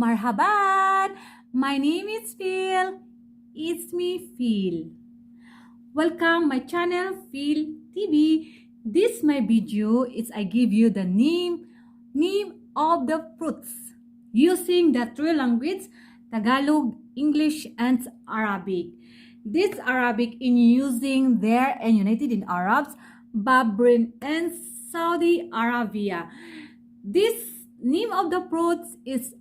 Marhaban! My name is Phil. It's me, Phil. Welcome my channel, Phil TV. This my video is I give you the name of the fruits using the three language Tagalog, English, and Arabic. This Arabic in using there and United in Arabs, Bahrain and Saudi Arabia. This name of the fruits is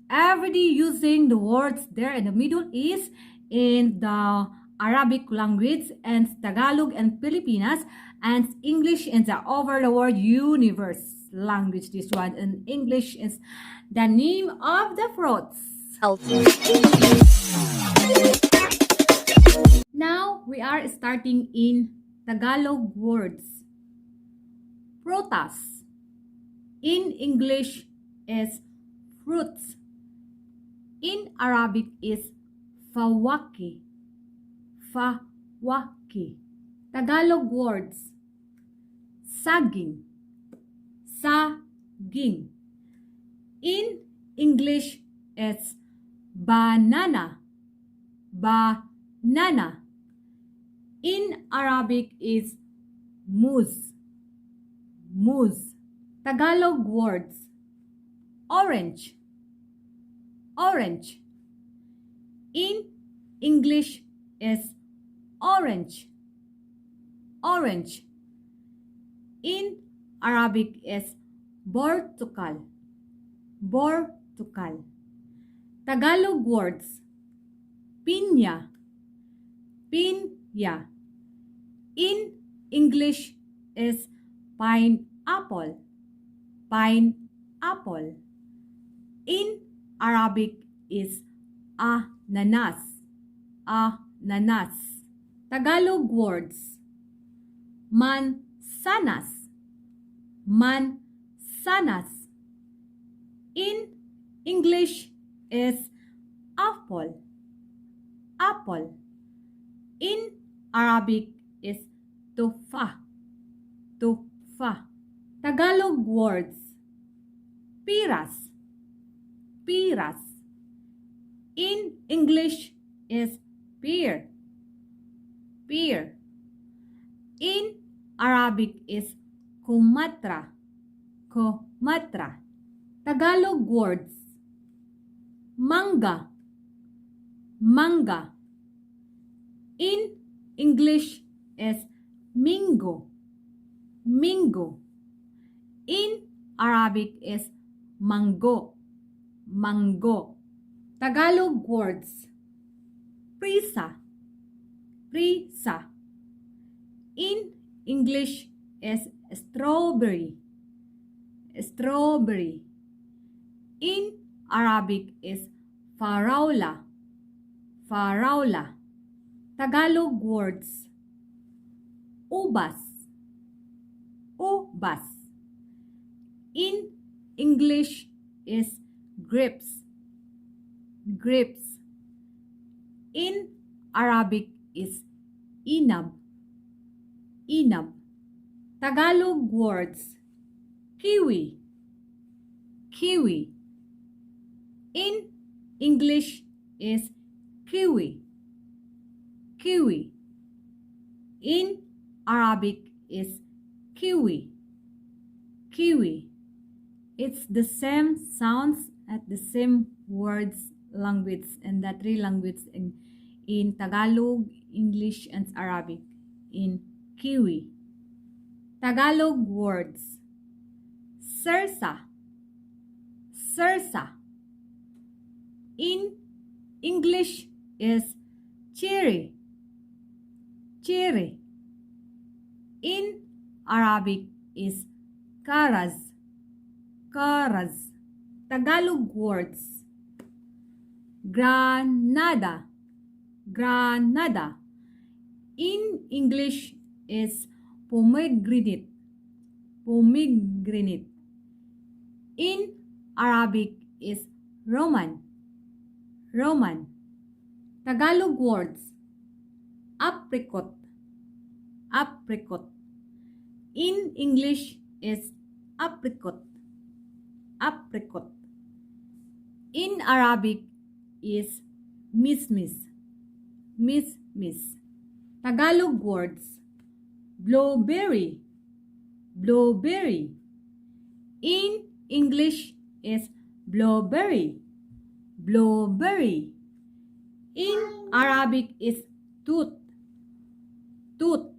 everybody using the words there in the Middle East in the Arabic language and Tagalog and Filipinas and English in the over the world universe language. This one in English is the name of the fruits. Now we are starting in Tagalog words. Prutas in English is fruits. In Arabic is fawaki. Fawaki. Tagalog words. Saging. Saging. In English it's banana. Banana. In Arabic is muz. Muz. Tagalog words. Orange. Orange. In English is orange. Orange. In Arabic is bortukal. Bortukal. Tagalog words. Piña. Piña. In English is pineapple. Pineapple. In Arabic is ananas. Ananas. Tagalog words. Mansanas. Mansanas. In English is apple. Apple. In Arabic is tufa. Tufa. Tagalog words. Piras. Piras. In English is pear. Pear. In Arabic is kumatra. Kumatra. Tagalog words. Manga. Manga. In English is mingo. Mingo. In Arabic is mango. Mango. Tagalog words. Prisa. Prisa. In English is strawberry. Strawberry. In Arabic is faraula. Faraula. Tagalog words. Ubas. Ubas. In English is grapes. Grapes. In Arabic is inab. Inab. Tagalog words. Kiwi. Kiwi. In English is kiwi. Kiwi. In Arabic is kiwi. Kiwi. It's the same sounds at the same words language and the three languages in Tagalog, English, and Arabic. In kiwi. Tagalog words. Sirsa. Sirsa. In English is cherry. Cherry. In Arabic is karaz. Karaz. Tagalog words. Granada. Granada. In English is pomegranate. Pomegranate. In Arabic is Roman. Roman. Tagalog words. Apricot. Apricot. In English is apricot. Apricot. In Arabic is mismis. Mismis. Tagalog words. Blueberry. Blueberry. In English is blueberry. Blueberry. In Arabic is tooth. Tooth.